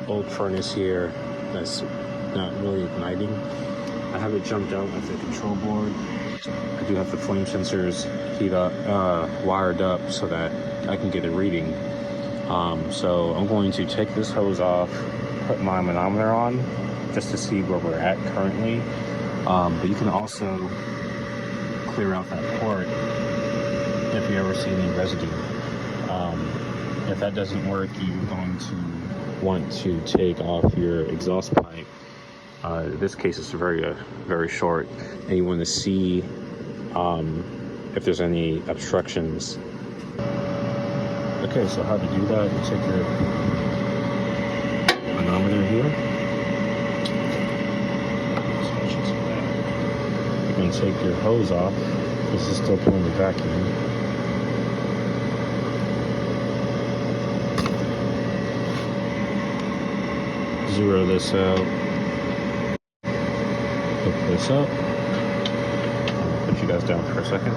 old furnace here that's not really igniting. I have it jumped out at the control board. I do have the flame sensors wired up so that I can get a reading. So I'm going to take this hose off, put my manometer on just to see where we're at currently. But you can also clear out that port if you ever see any residue. If that doesn't work, you're going to want to take off your exhaust pipe. This case is very short, and you want to see if there's any obstructions. Okay, so how to do that? You take your manometer here. You can take your hose off. This is still pulling the vacuum. Zero this out. Hook this up. Put you guys down for a second.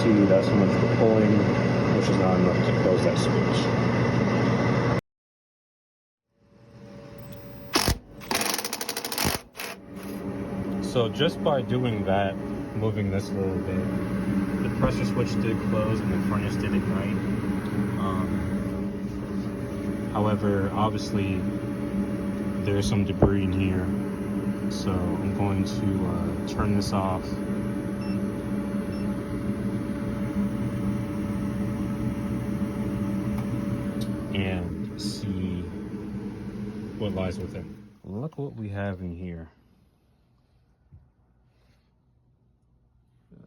See, that's how much we're pulling, which is not enough to close that switch. So just by doing that, moving this a little bit, the pressure switch did close and the furnace did ignite. However, obviously there's some debris in here, so I'm going to turn this off. And see what lies within. Look what we have in here.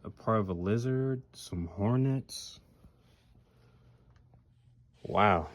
A part of a lizard, some hornets. Wow.